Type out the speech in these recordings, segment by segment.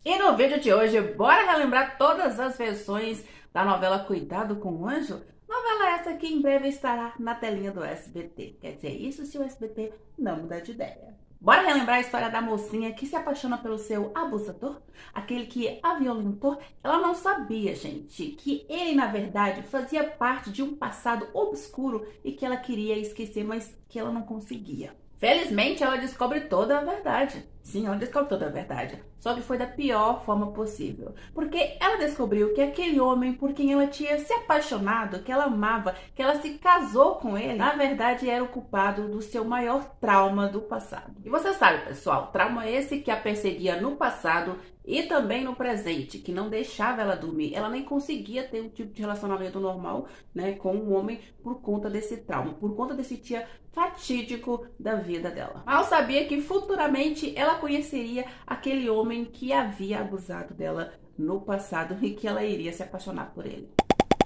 E no vídeo de hoje, bora relembrar todas as versões da novela Cuidado com o Anjo? Novela essa que em breve estará na telinha do SBT. Quer dizer, isso se o SBT não mudar de ideia. Bora relembrar a história da mocinha que se apaixona pelo seu abusador? Aquele que a violentou? Ela não sabia, gente, que ele, na verdade, fazia parte de um passado obscuro e que ela queria esquecer, mas que ela não conseguia. Felizmente, ela descobre toda a verdade. Sim, ela descobre toda a verdade. Só que foi da pior forma possível. Porque ela descobriu que aquele homem por quem ela tinha se apaixonado, que ela amava, que ela se casou com ele, na verdade era o culpado do seu maior trauma do passado. E você sabe, pessoal, trauma esse que a perseguia no passado e também no presente, que não deixava ela dormir. Ela nem conseguia ter um tipo de relacionamento normal, né, com um homem por conta desse trauma, por conta desse dia fatídico da vida dela. Mal sabia que futuramente ela conheceria aquele homem que havia abusado dela no passado e que ela iria se apaixonar por ele.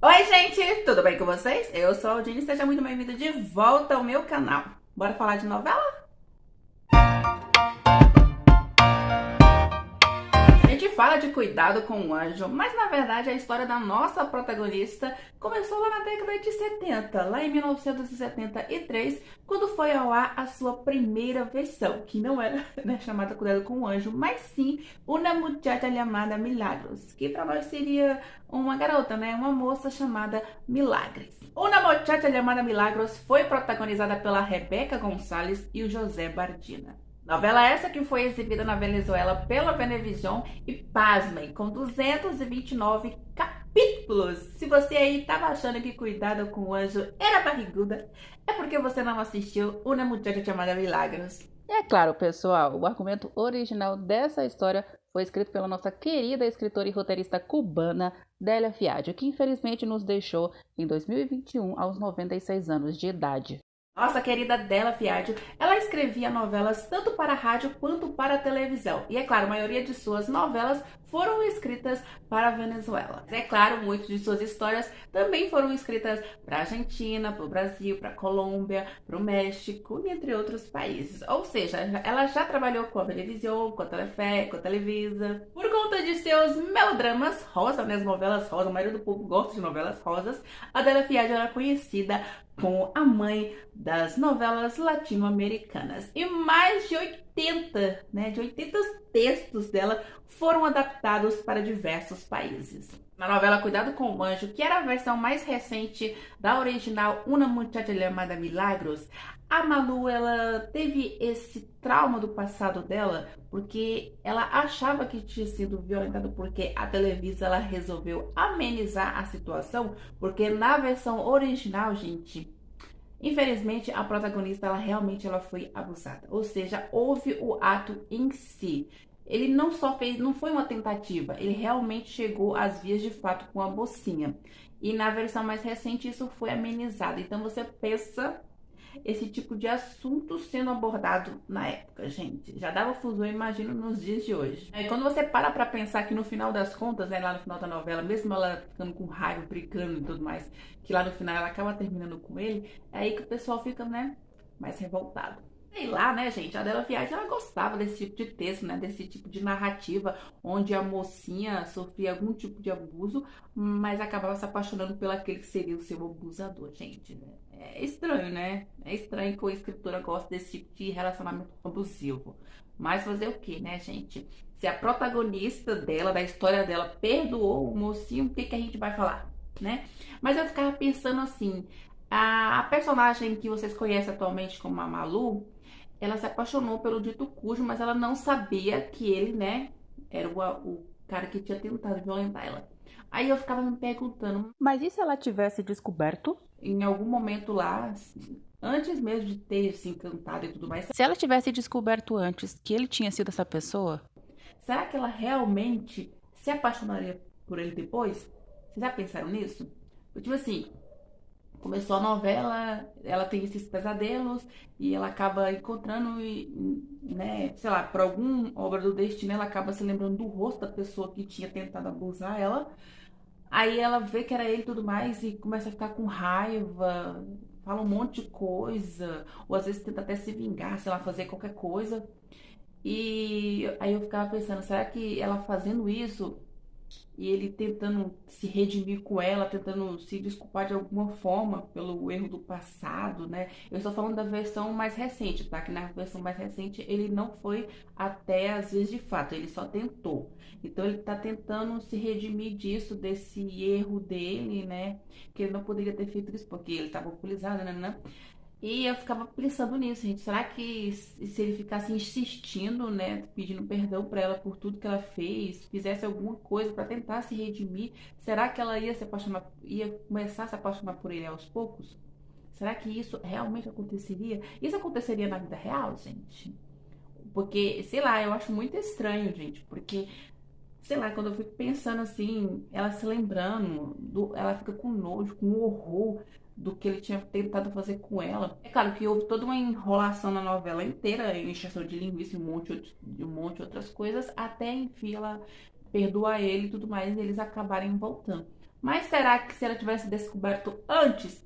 Oi, gente! Tudo bem com vocês? Eu sou a Aldine e seja muito bem-vindo de volta ao meu canal. Bora falar de novela? A gente fala de Cuidado com o Anjo, mas na verdade a história da nossa protagonista começou lá na década de 70, lá em 1973, quando foi ao ar a sua primeira versão, que não era, né, chamada Cuidado com o Anjo, mas sim Una Muchacha Llamada Milagros, que para nós seria uma garota, né, uma moça chamada Milagres. Una Muchacha Llamada Milagros foi protagonizada pela Rebeca Gonçalves e o José Bardina. Novela essa que foi exibida na Venezuela pela Venevision e, pasmem, com 229 capítulos. Se você aí estava achando que Cuidado com o Anjo era barriguda, é porque você não assistiu Una Muchacha Chamada Milagros. É claro, pessoal, o argumento original dessa história foi escrito pela nossa querida escritora e roteirista cubana Délia Fiadio, que infelizmente nos deixou em 2021 aos 96 anos de idade. Nossa querida Délia Fiadio, ela escrevia novelas tanto para a rádio quanto para a televisão. E é claro, a maioria de suas novelas foram escritas para a Venezuela. É claro, muitas de suas histórias também foram escritas para a Argentina, para o Brasil, para a Colômbia, para o México e entre outros países. Ou seja, ela já trabalhou com a Venevision, com a Telefé, com a Televisa. Por conta de seus melodramas rosa, né, as novelas rosa, a maioria do povo gosta de novelas rosas, a Délia Fiadio era conhecida como a mãe das novelas latino-americanas. E mais de 80, né, de 80 textos dela foram adaptados para diversos países. Na novela Cuidado com o Anjo, que era a versão mais recente da original Una Muchacha Llamada Milagros, a Malu, ela teve esse trauma do passado dela porque ela achava que tinha sido violentada, porque a Televisa ela resolveu amenizar a situação, porque na versão original, gente, infelizmente a protagonista ela foi abusada, ou seja, houve o ato em si. Ele não só fez, não foi uma tentativa, ele realmente chegou às vias de fato com a mocinha. E na versão mais recente isso foi amenizado. Então você pensa esse tipo de assunto sendo abordado na época, gente. Já dava fusão, imagino, nos dias de hoje. E quando você para pra pensar que no final das contas, né, lá no final da novela, mesmo ela ficando com raiva, brincando e tudo mais, que lá no final ela acaba terminando com ele, é aí que o pessoal fica, né, mais revoltado. Sei lá, né, gente? A Délia Fiadio, ela gostava desse tipo de texto, né? Desse tipo de narrativa, onde a mocinha sofria algum tipo de abuso, mas acabava se apaixonando pelo aquele que seria o seu abusador, gente, né? É estranho, né? É estranho que a escritora gosta desse tipo de relacionamento abusivo. Mas fazer o quê, né, gente? Se a protagonista dela, da história dela, perdoou o mocinho, o que que a gente vai falar, né? Mas eu ficava pensando assim, a personagem que vocês conhecem atualmente como a Malu, ela se apaixonou pelo dito cujo, mas ela não sabia que ele, né, era o cara que tinha tentado violentar ela. Aí eu ficava me perguntando, Mas e se ela tivesse descoberto? em algum momento lá, antes mesmo de ter se encantado e tudo mais, Se ela tivesse descoberto antes que ele tinha sido essa pessoa? será que ela realmente se apaixonaria por ele depois? Vocês já pensaram nisso? Tipo assim, começou a novela, ela tem esses pesadelos e ela acaba encontrando, né, sei lá, por alguma obra do destino, ela acaba se lembrando do rosto da pessoa que tinha tentado abusar ela. Aí ela vê que era ele e tudo mais e começa a ficar com raiva, fala um monte de coisa, ou às vezes tenta até se vingar, sei lá, fazer qualquer coisa. E aí eu ficava pensando, será que ela fazendo isso e ele tentando se redimir com ela, tentando se desculpar de alguma forma pelo erro do passado, né? Eu estou falando da versão mais recente, tá? Que na versão mais recente ele não foi até as vezes de fato, ele só tentou. Então ele tá tentando se redimir disso, desse erro dele, né? Que ele não poderia ter feito isso porque ele estava alcoolizado, né? E eu ficava pensando nisso, gente. Será que se ele ficasse insistindo, né, pedindo perdão pra ela por tudo que ela fez, fizesse alguma coisa pra tentar se redimir, será que ela ia se apaixonar, ia começar a se apaixonar por ele aos poucos? Será que isso realmente aconteceria? Isso aconteceria na vida real, gente? Porque, sei lá, eu acho muito estranho, gente, porque sei lá, quando eu fico pensando assim, ela se lembrando, ela fica com nojo, com horror do que ele tinha tentado fazer com ela. É claro que houve toda uma enrolação na novela inteira, encheção de linguiça e um monte de outras coisas, até enfim ela perdoar ele e tudo mais, e eles acabarem voltando. Mas será que se ela tivesse descoberto antes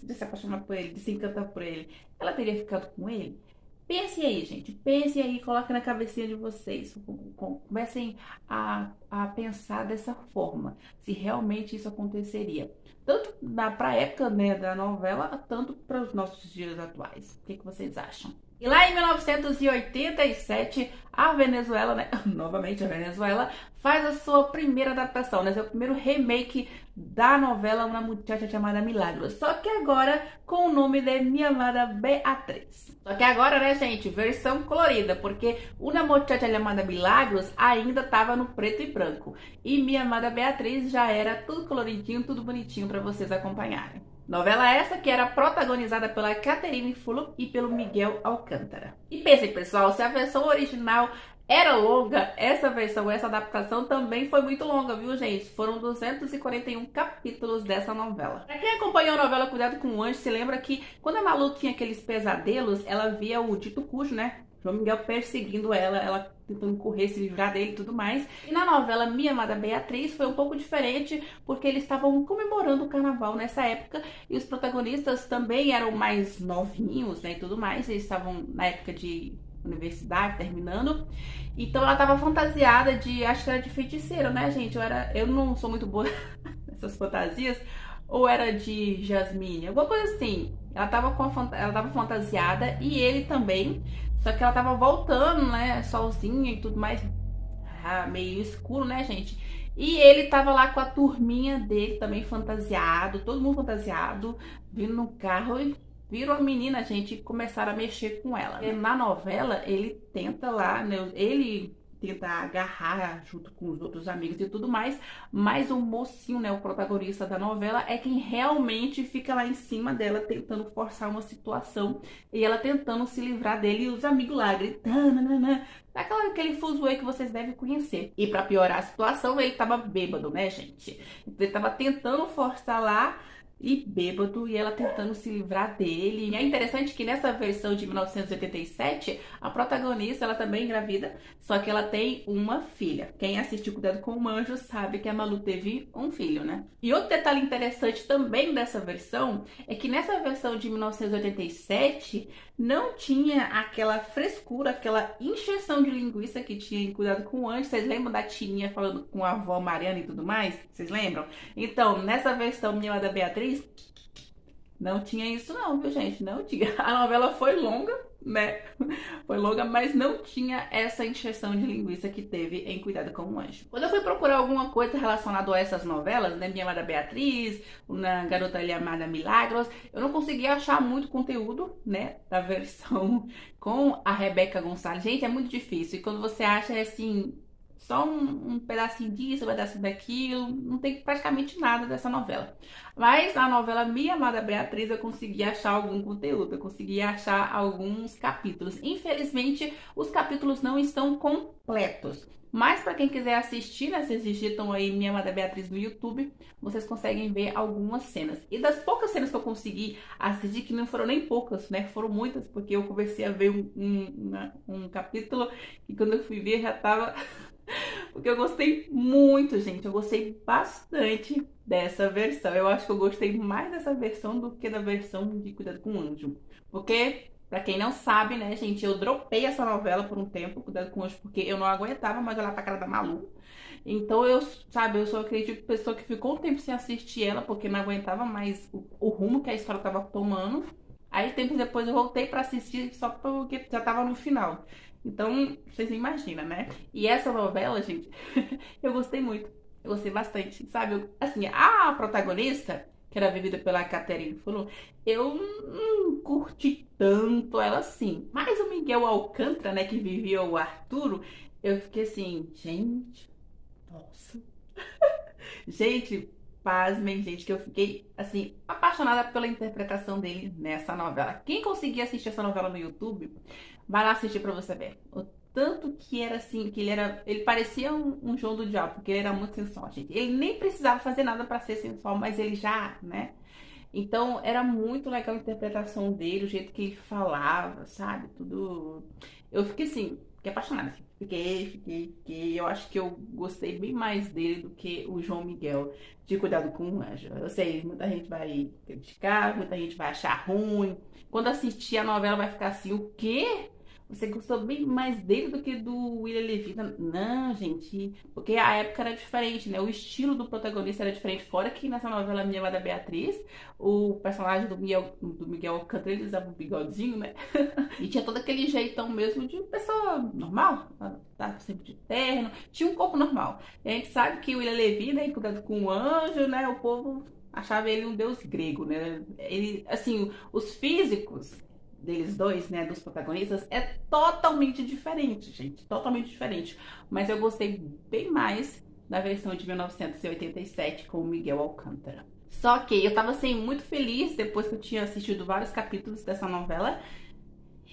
de se apaixonar por ele, de se encantar por ele, ela teria ficado com ele? Pense aí, gente. Pense aí, coloque na cabecinha de vocês. Comecem a pensar dessa forma. Se realmente isso aconteceria. Tanto pra época, né, da novela, tanto para os nossos dias atuais. O que vocês acham? E lá em 1987, a Venezuela, né, novamente a Venezuela, faz a sua primeira adaptação, né, seu primeiro remake da novela Uma Muchacha Chamada Milagros. Só que agora com o nome de Minha Amada Beatriz. Só que agora, né, gente, versão colorida, porque Uma Muchacha Chamada Milagros ainda tava no preto e branco. E Minha Amada Beatriz já era tudo coloridinho, tudo bonitinho para vocês acompanharem. Novela essa que era protagonizada pela Catherine Fulop e pelo Miguel Alcântara. E pensem, pessoal, se a versão original era longa, essa versão, essa adaptação também foi muito longa, viu, gente? Foram 241 capítulos dessa novela. Pra quem acompanhou a novela Cuidado com o Anjo, se lembra que quando a Malu tinha aqueles pesadelos, ela via o dito cujo, né? João Miguel perseguindo ela tentando correr, se livrar dele e tudo mais. E na novela Minha Amada Beatriz foi um pouco diferente, porque eles estavam comemorando o carnaval nessa época e os protagonistas também eram mais novinhos, né, e tudo mais. Eles estavam na época de universidade, terminando. Então ela tava fantasiada de, acho que era de feiticeira, né, gente? Eu não sou muito boa nessas fantasias. Ou era de Jasmine, alguma coisa assim. Ela tava fantasiada e ele também. Só que ela tava voltando, né, sozinha e tudo mais, meio escuro, né, gente? E ele tava lá com a turminha dele também fantasiado, todo mundo fantasiado, vindo no carro e viram a menina, gente, e começaram a mexer com ela. E na novela, ele tenta lá, né, ele tenta agarrar junto com os outros amigos e tudo mais, mas o mocinho, né, o protagonista da novela, é quem realmente fica lá em cima dela tentando forçar uma situação e ela tentando se livrar dele e os amigos lá gritando, nananã, aquele fuzuê que vocês devem conhecer. E pra piorar a situação, ele tava bêbado, né, gente? Ele tava tentando forçar lá e bêbado, e ela tentando se livrar dele. E é interessante que nessa versão de 1987, a protagonista, ela também é engravida, só que ela tem uma filha. Quem assistiu Cuidado com o Anjo sabe que a Malu teve um filho, né? E outro detalhe interessante também dessa versão é que nessa versão de 1987 não tinha aquela frescura, aquela encheção de linguiça que tinha em Cuidado com o Anjo. Vocês lembram da Tininha falando com a avó Mariana e tudo mais? Vocês lembram? Então, nessa versão Minha da Beatriz, não tinha isso não, viu, gente? Não tinha. A novela foi longa, né? Foi longa, mas não tinha essa encheção de linguiça que teve em Cuidado com o Anjo. Quando eu fui procurar alguma coisa relacionada a essas novelas, né? Minha Amada Beatriz, na Garota Amada Milagros, eu não consegui achar muito conteúdo, né? Da versão com a Rebeca Gonçalves. Gente, é muito difícil. E quando você acha, assim, só um pedacinho disso, um pedacinho daquilo, não tem praticamente nada dessa novela. Mas na novela Minha Amada Beatriz eu consegui achar algum conteúdo, eu consegui achar alguns capítulos. Infelizmente, os capítulos não estão completos. Mas para quem quiser assistir, né, vocês digitam aí Minha Amada Beatriz no YouTube, vocês conseguem ver algumas cenas. E das poucas cenas que eu consegui assistir, que não foram nem poucas, né, foram muitas, porque eu comecei a ver um capítulo e quando eu fui ver já tava... Porque eu gostei muito, gente. Eu gostei bastante dessa versão. Eu acho que eu gostei mais dessa versão do que da versão de Cuidado com o Anjo. Porque Pra quem não sabe, né, gente, eu dropei essa novela por um tempo, Cuidado com o Anjo, porque eu não aguentava mais olhar pra cara da Malu. Então eu, sabe, eu sou aquele tipo de pessoa que ficou um tempo sem assistir ela, porque não aguentava mais o rumo que a história tava tomando. Aí, tempos depois, eu voltei pra assistir só porque já tava no final. Então, vocês imaginam, né? E essa novela, gente, eu gostei muito. Eu gostei bastante, sabe? Assim, a protagonista, que era vivida pela Catherine Fulton, eu não curti tanto ela assim. Mas o Miguel Alcântara, né, que vivia o Arturo, eu fiquei assim, gente, nossa. Gente, pasmem, gente, que eu fiquei, assim, apaixonada pela interpretação dele nessa novela. Quem conseguir assistir essa novela no YouTube, vai lá assistir pra você ver. O tanto que era assim, que ele parecia um João do Diabo, porque ele era muito sensual, gente. Ele nem precisava fazer nada pra ser sensual, mas ele já, né? Então era muito legal a interpretação dele, o jeito que ele falava, sabe? Tudo. Eu fiquei assim, fiquei apaixonada. Assim. Fiquei. Eu acho que eu gostei bem mais dele do que o João Miguel de Cuidado com o Anjo. Eu sei, muita gente vai criticar, muita gente vai achar ruim. Quando assistir a novela vai ficar assim, o quê? Você gostou bem mais dele do que do William Levy? Não, gente. Porque a época era diferente, né? O estilo do protagonista era diferente. Fora que nessa novela Minha Amada Beatriz, o personagem do Miguel Alcântara, ele usava um bigodinho, né? E tinha todo aquele jeitão mesmo de pessoa normal. Tá sempre de terno. Tinha um corpo normal. E a gente sabe que o William Levy, né? Cuidado com o anjo, né? O povo achava ele um deus grego, né? Ele, assim, os físicos deles dois, né, dos protagonistas, é totalmente diferente, gente, totalmente diferente. Mas eu gostei bem mais da versão de 1987 com o Miguel Alcântara. Só que eu tava assim muito feliz depois que eu tinha assistido vários capítulos dessa novela.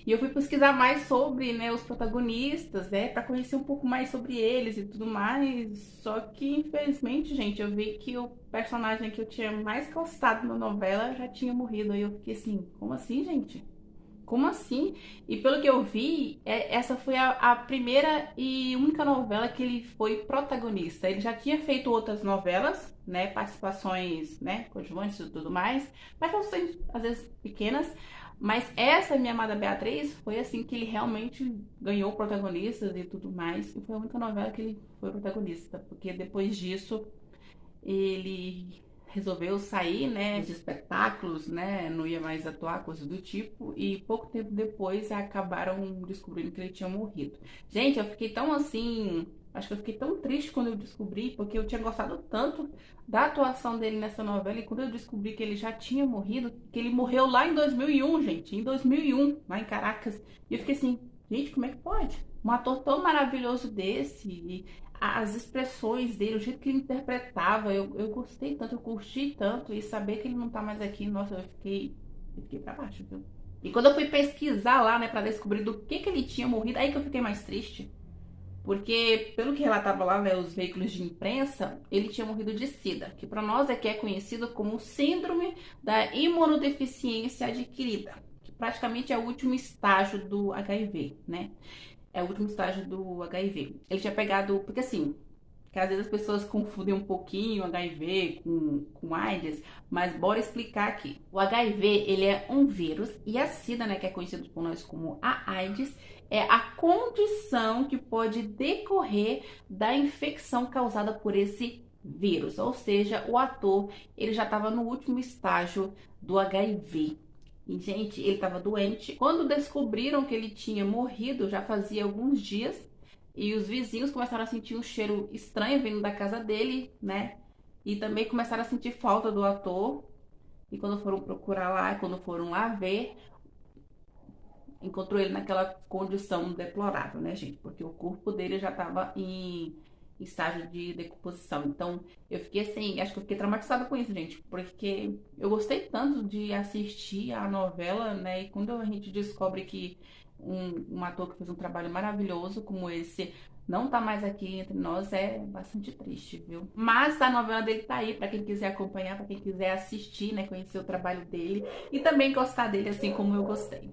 E eu fui pesquisar mais sobre, né, os protagonistas, né, para conhecer um pouco mais sobre eles e tudo mais. Só que, infelizmente, gente, eu vi que o personagem que eu tinha mais gostado na novela já tinha morrido. Aí eu fiquei assim, como assim, gente? Como assim? E pelo que eu vi, essa foi a primeira e única novela que ele foi protagonista. Ele já tinha feito outras novelas, né? Participações, né? Coadjuvantes e tudo mais. Participações, às vezes, pequenas. Mas essa, Minha Amada Beatriz, foi assim que ele realmente ganhou protagonistas e tudo mais. E foi a única novela que ele foi protagonista. Porque depois disso, ele resolveu sair, né, de espetáculos, né, não ia mais atuar, coisa do tipo, e pouco tempo depois acabaram descobrindo que ele tinha morrido. Gente, eu fiquei tão assim, acho que eu fiquei tão triste quando eu descobri, porque eu tinha gostado tanto da atuação dele nessa novela, e quando eu descobri que ele já tinha morrido, que ele morreu lá em 2001, gente, em 2001, lá em Caracas, e eu fiquei assim, gente, como é que pode? Um ator tão maravilhoso desse, as expressões dele, o jeito que ele interpretava, eu gostei tanto, eu curti tanto, e saber que ele não tá mais aqui, nossa, eu fiquei pra baixo, viu? E quando eu fui pesquisar lá, né, pra descobrir do que ele tinha morrido, aí que eu fiquei mais triste. Porque, pelo que relatava lá, né, os veículos de imprensa, ele tinha morrido de SIDA, que para nós aqui é conhecido como Síndrome da Imunodeficiência Adquirida, que praticamente é o último estágio do HIV, né? É o último estágio do HIV. Ele tinha pegado, porque assim, que às vezes as pessoas confundem um pouquinho HIV com AIDS, mas bora explicar aqui. O HIV, ele é um vírus e a SIDA, né, que é conhecido por nós como a AIDS, é a condição que pode decorrer da infecção causada por esse vírus. Ou seja, o ator, ele já estava no último estágio do HIV. E, gente, ele estava doente. Quando descobriram que ele tinha morrido, já fazia alguns dias, e os vizinhos começaram a sentir um cheiro estranho vindo da casa dele, né? E também começaram a sentir falta do ator. E quando foram procurar lá, quando foram lá ver, encontrou ele naquela condição deplorável, né, gente? Porque o corpo dele já estava em estágio de decomposição. Então, eu fiquei assim, acho que eu fiquei traumatizada com isso, gente, porque eu gostei tanto de assistir a novela, né? E quando a gente descobre que um ator que fez um trabalho maravilhoso como esse não tá mais aqui entre nós, é bastante triste, viu? Mas a novela dele tá aí pra quem quiser acompanhar, pra quem quiser assistir, né, conhecer o trabalho dele e também gostar dele assim como eu gostei.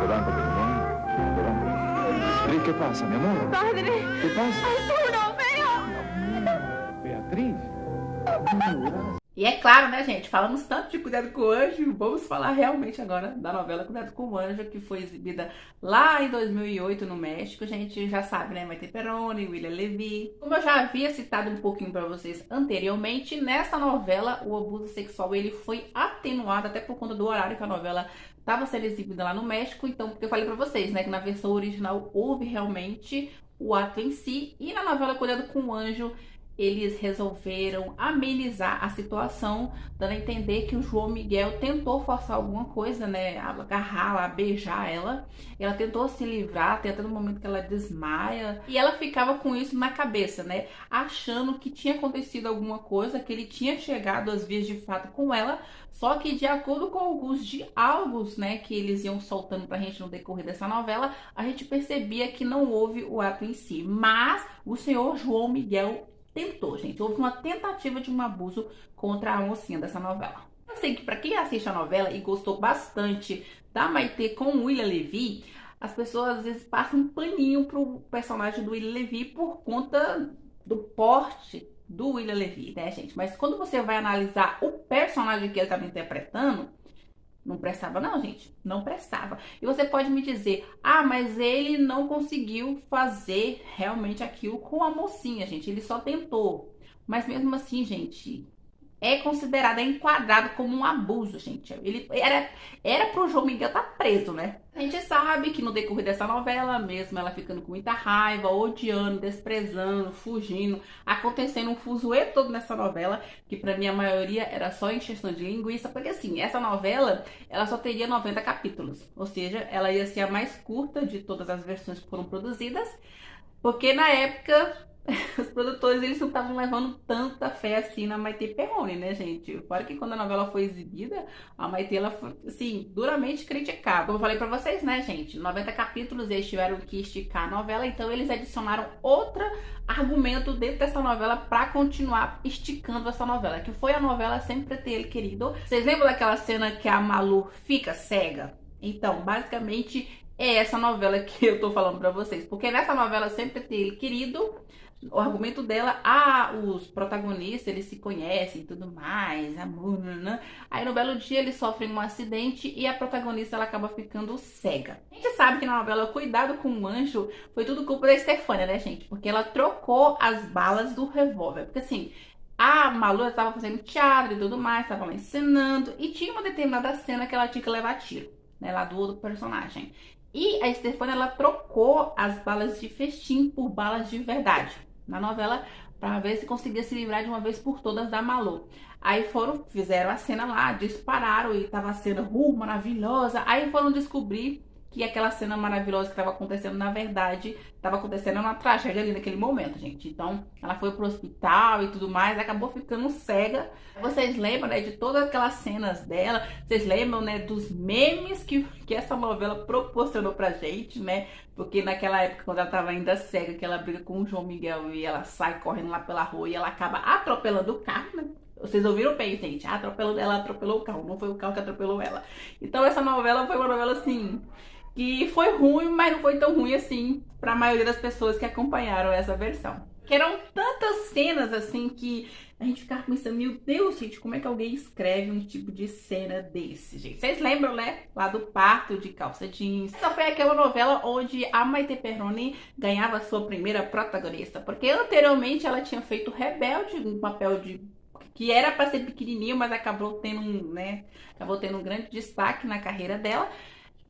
Durante el pasa, mi amor? Padre. ¿Qué pasa? Arturo, veo. Beatriz. E é claro, né, gente? Falamos tanto de Cuidado com o Anjo, vamos falar realmente agora da novela Cuidado com o Anjo, que foi exibida lá em 2008 no México. A gente já sabe, né? Maite Perrone, William Levy. Como eu já havia citado um pouquinho pra vocês anteriormente, nessa novela o abuso sexual ele foi atenuado até por conta do horário que a novela estava sendo exibida lá no México. Então, porque eu falei pra vocês, né, que na versão original houve realmente o ato em si, e na novela Cuidado com o Anjo eles resolveram amenizar a situação, dando a entender que o João Miguel tentou forçar alguma coisa, né, agarrar, beijar ela. Ela tentou se livrar, até no momento que ela desmaia, e ela ficava com isso na cabeça, né, achando que tinha acontecido alguma coisa, que ele tinha chegado às vias de fato com ela. Só que de acordo com alguns diálogos, né, que eles iam soltando pra gente no decorrer dessa novela, a gente percebia que não houve o ato em si, mas o senhor João Miguel tentou, gente. Houve uma tentativa de um abuso contra a mocinha dessa novela. Eu sei que pra quem assiste a novela e gostou bastante da Maite com o William Levy, as pessoas às vezes passam um paninho pro personagem do William Levy por conta do porte do William Levy, né, gente? Mas quando você vai analisar o personagem que ele estava interpretando, não prestava não, gente. Não prestava. E você pode me dizer, ah, mas ele não conseguiu fazer realmente aquilo com a mocinha, gente. Ele só tentou. Mas mesmo assim, gente, é considerado, é enquadrado como um abuso, gente. Ele era pro João Miguel estar preso, né? A gente sabe que no decorrer dessa novela, mesmo ela ficando com muita raiva, odiando, desprezando, fugindo, acontecendo um fuzuê todo nessa novela, que pra mim a maioria era só encheção de linguiça, porque assim, essa novela, ela só teria 90 capítulos, ou seja, ela ia ser a mais curta de todas as versões que foram produzidas, porque na época os produtores, eles não estavam levando tanta fé assim na Maite Perrone, né, gente? Fora que quando a novela foi exibida, a Maite, ela foi, assim, duramente criticada. Como eu falei pra vocês, né, gente? 90 capítulos, eles tiveram que esticar a novela, então eles adicionaram outro argumento dentro dessa novela pra continuar esticando essa novela, que foi a novela Sempre Ter Ele Querido. Vocês lembram daquela cena que a Malu fica cega? Então, basicamente, é essa novela que eu tô falando pra vocês. Porque nessa novela Sempre Ter Ele Querido, o argumento dela, os protagonistas, eles se conhecem e tudo mais, amor, né? Aí no belo dia eles sofrem um acidente e a protagonista, ela acaba ficando cega. A gente sabe que na novela Cuidado com o Anjo foi tudo culpa da Estefânia, né, gente? Porque ela trocou as balas do revólver. Porque assim, a Malu estava fazendo teatro e tudo mais, estava lá encenando, e tinha uma determinada cena que ela tinha que levar tiro, né, lá do outro personagem. E a Estefânia, ela trocou as balas de festim por balas de verdade na novela, para ver se conseguia se livrar de uma vez por todas da Malu. Aí fizeram a cena lá, dispararam e tava a cena maravilhosa. Aí foram descobrir que aquela cena maravilhosa que estava acontecendo, na verdade, estava acontecendo uma tragédia ali naquele momento, gente. Então, ela foi pro hospital e tudo mais, acabou ficando cega. Vocês lembram, né, de todas aquelas cenas dela? Vocês lembram, né, dos memes que essa novela proporcionou pra gente, né? Porque naquela época, quando ela tava ainda cega, que ela briga com o João Miguel e ela sai correndo lá pela rua e ela acaba atropelando o carro, né? Vocês ouviram bem, gente? Ela atropelou o carro, não foi o carro que atropelou ela. Então, essa novela foi uma novela, assim, que foi ruim, mas não foi tão ruim assim para a maioria das pessoas que acompanharam essa versão. Que eram tantas cenas assim que a gente ficava pensando, meu Deus, gente, como é que alguém escreve um tipo de cena desse, gente? Vocês lembram, né? Lá do parto de calça jeans. Essa foi aquela novela onde a Maite Perrone ganhava sua primeira protagonista, porque anteriormente ela tinha feito Rebelde, um papel que era para ser pequenininho, mas acabou tendo um grande destaque na carreira dela.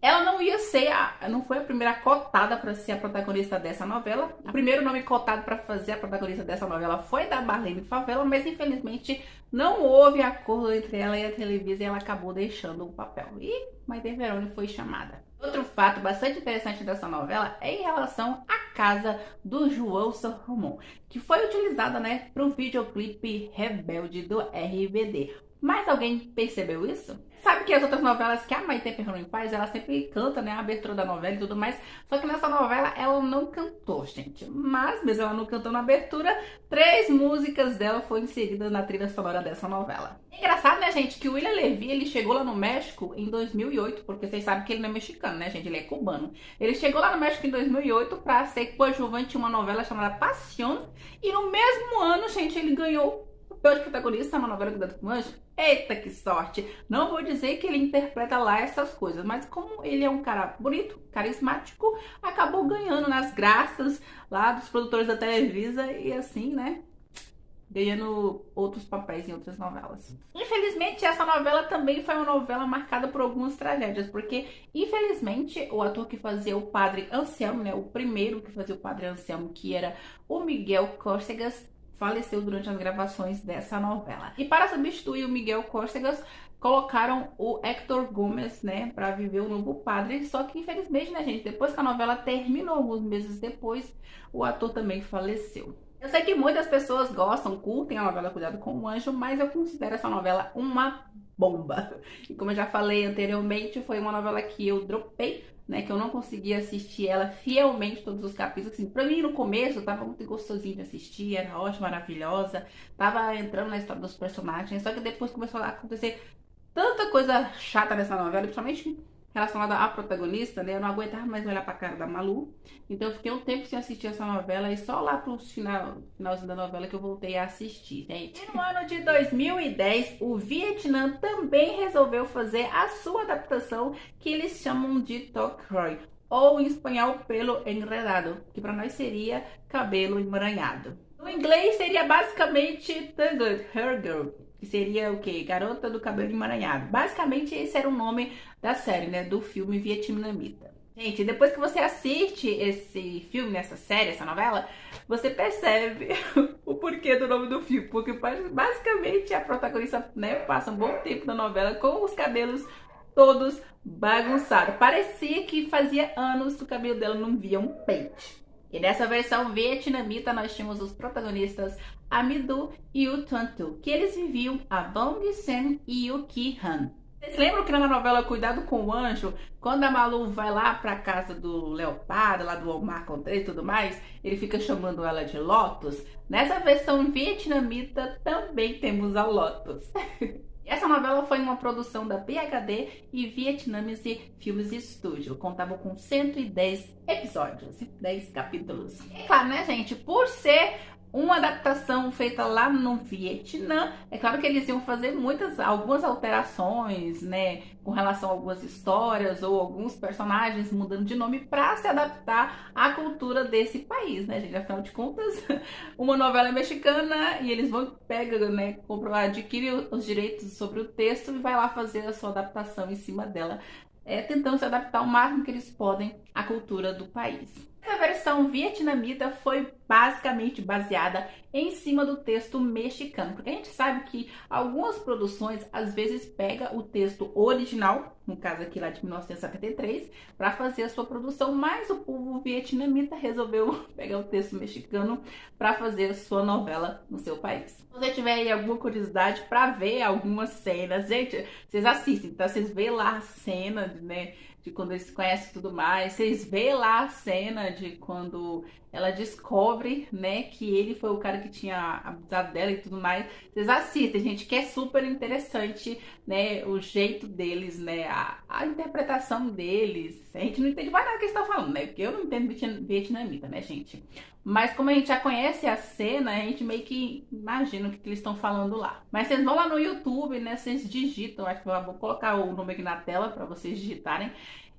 Ela não ia ser, não foi a primeira cotada para ser a protagonista dessa novela. O primeiro nome cotado para fazer a protagonista dessa novela foi da Marlene Favela, mas infelizmente não houve acordo entre ela e a Televisa e ela acabou deixando o papel. E Maite Perrone foi chamada. Outro fato bastante interessante dessa novela é em relação à casa do João Salomão, que foi utilizada, né, para o videoclipe Rebelde do RBD. Mas alguém percebeu isso? Sabe que as outras novelas que a Maite Perrone faz, ela sempre canta, né, a abertura da novela e tudo mais. Só que nessa novela ela não cantou, gente. Mas mesmo ela não cantou na abertura, 3 músicas dela foram inseridas na trilha sonora dessa novela. É engraçado, né, gente, que o William Levy, ele chegou lá no México em 2008, porque vocês sabem que ele não é mexicano. mexicano, né, gente? Ele é cubano. Ele chegou lá no México em 2008 para ser coadjuvante em uma novela chamada Pasión. E no mesmo ano, gente, ele ganhou o papel de protagonista na novela Cuidado com o Anjo. Eita, que sorte! Não vou dizer que ele interpreta lá essas coisas, mas como ele é um cara bonito, carismático, acabou ganhando nas graças lá dos produtores da Televisa e assim, né? Ganhando outros papéis em outras novelas. Infelizmente, essa novela também foi uma novela marcada por algumas tragédias, porque, infelizmente, o ator que fazia o Padre Anselmo, né, o primeiro que fazia o Padre Anselmo, que era o Miguel Córcegas, faleceu durante as gravações dessa novela. E para substituir o Miguel Córcegas, colocaram o Héctor Gomes, né, para viver o novo padre. Só que, infelizmente, né, gente, depois que a novela terminou, alguns meses depois, o ator também faleceu. Eu sei que muitas pessoas gostam, curtem a novela Cuidado com o Anjo, mas eu considero essa novela uma bomba. E como eu já falei anteriormente, foi uma novela que eu dropei, né, que eu não conseguia assistir ela fielmente todos os capítulos. Assim, pra mim, no começo, tava muito gostosinho de assistir, era ótima, maravilhosa, tava entrando na história dos personagens, só que depois começou a acontecer tanta coisa chata nessa novela, principalmente relacionada à protagonista, né? Eu não aguentava mais olhar pra cara da Malu. Então eu fiquei um tempo sem assistir essa novela e só lá pro finalzinho da novela que eu voltei a assistir, gente. E no ano de 2010, o Vietnã também resolveu fazer a sua adaptação, que eles chamam de Tokroy, ou em espanhol, pelo enredado, que pra nós seria cabelo emaranhado. No inglês seria basicamente Tangled Hair Girl, que seria o quê? Garota do cabelo emaranhado. Basicamente esse era o nome da série, né? Do filme vietnamita. Gente, depois que você assiste esse filme, essa série, essa novela, você percebe o porquê do nome do filme. Porque basicamente a protagonista, né, passa um bom tempo na novela com os cabelos todos bagunçados. Parecia que fazia anos que o cabelo dela não via um pente. E nessa versão vietnamita nós tínhamos os protagonistas Amidu e o Tuan, que eles viviam a Bong Sen e o Ki Han. Vocês lembram que na novela Cuidado com o Anjo, quando a Malu vai lá pra casa do Leopardo, lá do Omar Contré e tudo mais, ele fica chamando ela de Lotus? Nessa versão vietnamita também temos a Lotus. Essa novela foi uma produção da PHD e Vietnamese Filmes Studio. Contava com 110 episódios, 10 capítulos. É claro, né, gente? Por ser uma adaptação feita lá no Vietnã, é claro que eles iam fazer algumas alterações, né, com relação a algumas histórias ou alguns personagens mudando de nome para se adaptar à cultura desse país, né, gente? Afinal de contas, uma novela mexicana e eles vão né, adquirir os direitos sobre o texto e vai lá fazer a sua adaptação em cima dela, tentando se adaptar o máximo que eles podem à cultura do país. A versão vietnamita foi basicamente baseada em cima do texto mexicano, porque a gente sabe que algumas produções às vezes pegam o texto original, no caso aqui lá de 1973, para fazer a sua produção, mas o povo vietnamita resolveu pegar o texto mexicano para fazer a sua novela no seu país. Se você tiver aí alguma curiosidade para ver algumas cenas, gente, vocês assistem, então vocês veem lá a cena, né, de quando eles se conhecem e tudo mais. Vocês veem lá a cena de quando ela descobre, né, que ele foi o cara que tinha abusado dela e tudo mais. Vocês assistem, gente, que é super interessante, né, o jeito deles, né, a interpretação deles. A gente não entende mais nada que eles estão falando, né, porque eu não entendo vietnamita, né, gente. Mas como a gente já conhece a cena, a gente meio que imagina o que eles estão falando lá. Mas vocês vão lá no YouTube, né, vocês digitam, acho que eu vou colocar o nome aqui na tela para vocês digitarem.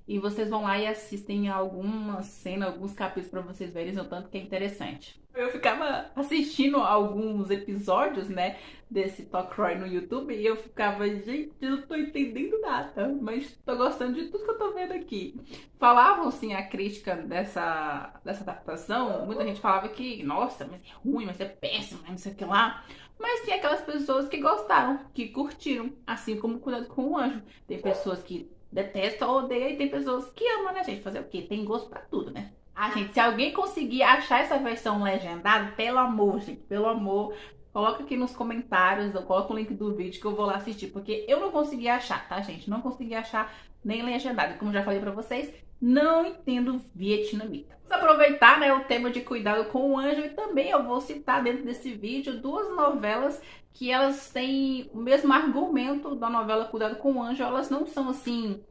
E vocês vão lá e assistem alguma cena, alguns capítulos para vocês verem o tanto que é interessante. Eu ficava assistindo alguns episódios, né, desse Tokroy no YouTube e eu ficava, gente, eu não tô entendendo nada, mas tô gostando de tudo que eu tô vendo aqui. Falavam, assim, a crítica dessa adaptação, muita gente falava que, nossa, mas é ruim, mas é péssimo, não sei o que lá. Mas tinha aquelas pessoas que gostaram, que curtiram, assim como Cuidado com o Anjo. Tem pessoas que detestam ou odeiam e tem pessoas que amam, né, gente? Fazer o quê? Tem gosto pra tudo, né? Ah, gente, se alguém conseguir achar essa versão legendada, pelo amor, gente, pelo amor, coloca aqui nos comentários, eu coloco o link do vídeo que eu vou lá assistir, porque eu não consegui achar, tá, gente? Não consegui achar nem legendado. E como já falei pra vocês, não entendo vietnamita. Vamos aproveitar, né, o tema de Cuidado com o Anjo e também eu vou citar dentro desse vídeo duas novelas que elas têm o mesmo argumento da novela Cuidado com o Anjo. Elas não são, assim,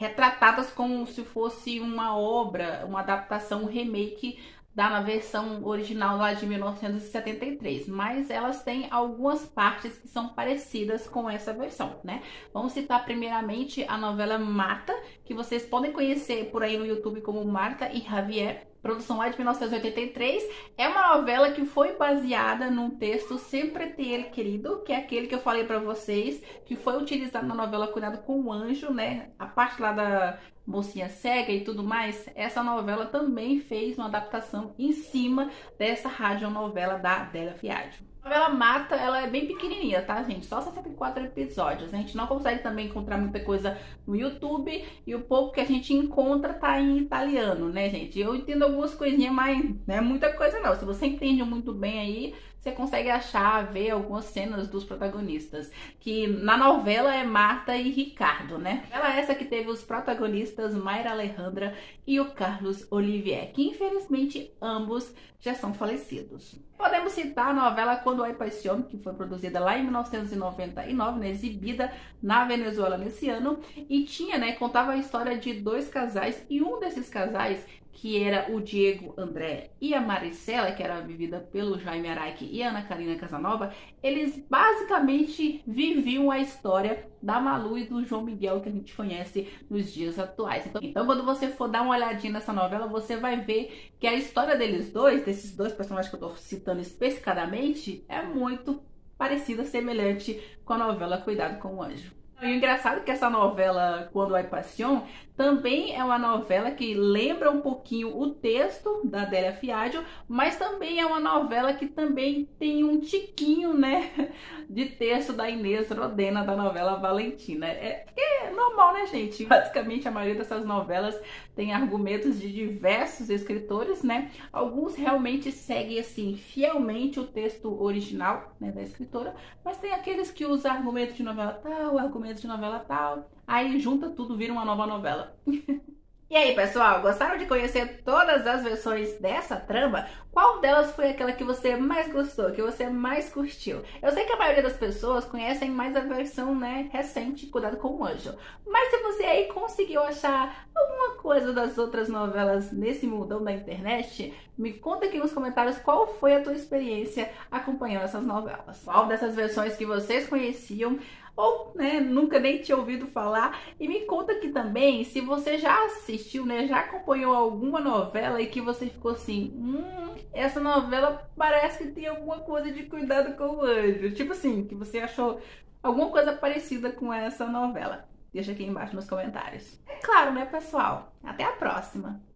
retratadas como se fosse uma obra, uma adaptação, um remake da versão original lá de 1973, mas elas têm algumas partes que são parecidas com essa versão, né? Vamos citar primeiramente a novela Marta, que vocês podem conhecer por aí no YouTube como Marta e Javier, produção lá de 1983. É uma novela que foi baseada num texto Sempre Te Ele Querido, que é aquele que eu falei pra vocês, que foi utilizado na novela Cuidado com o Anjo, né? A parte lá da mocinha cega e tudo mais, essa novela também fez uma adaptação em cima dessa radionovela da Adélia Fialho. A novela Mata, ela é bem pequenininha, tá, gente? Só 64 episódios. A gente não consegue também encontrar muita coisa no YouTube e o pouco que a gente encontra tá em italiano, né, gente? Eu entendo algumas coisinhas, mas não é muita coisa não. Se você entende muito bem aí, você consegue achar, ver algumas cenas dos protagonistas. Que na novela é Marta e Ricardo, né? Ela é essa que teve os protagonistas Mayra Alejandra e o Carlos Olivier, que infelizmente ambos já são falecidos. Podemos citar a novela Quando Hay Pasión, que foi produzida lá em 1999, né, exibida na Venezuela nesse ano, e tinha, né, contava a história de dois casais, e um desses casais, que era o Diego André e a Maricela, que era vivida pelo Jaime Araque e Ana Karina Casanova, eles basicamente viviam a história da Malu e do João Miguel que a gente conhece nos dias atuais. Então quando você for dar uma olhadinha nessa novela, você vai ver que a história deles dois, desses dois personagens que eu tô citando especificadamente, é muito parecida, semelhante com a novela Cuidado com o Anjo. E o engraçado é que essa novela Quando Hay Pasión também é uma novela que lembra um pouquinho o texto da Adélia Fialho, mas também é uma novela que também tem um tiquinho, né, de texto da Inês Rodena, da novela Valentina. É normal, né, gente? Basicamente a maioria dessas novelas tem argumentos de diversos escritores, né? Alguns realmente seguem, assim, fielmente o texto original, né, da escritora, mas tem aqueles que usam argumento de novela tal, argumento de novela tal, aí junta tudo, vira uma nova novela. E aí, pessoal, gostaram de conhecer todas as versões dessa trama? Qual delas foi aquela que você mais gostou, que você mais curtiu? Eu sei que a maioria das pessoas conhecem mais a versão, né, recente, Cuidado com o Anjo. Mas se você aí conseguiu achar alguma coisa das outras novelas nesse mundão da internet, me conta aqui nos comentários qual foi a tua experiência acompanhando essas novelas. Qual dessas versões que vocês conheciam ou, né, nunca nem tinha ouvido falar. E me conta aqui também se você já assistiu, né, já acompanhou alguma novela e que você ficou assim, essa novela parece que tem alguma coisa de Cuidado com o Anjo. Tipo assim, que você achou alguma coisa parecida com essa novela. Deixa aqui embaixo nos comentários. É claro, né, pessoal? Até a próxima!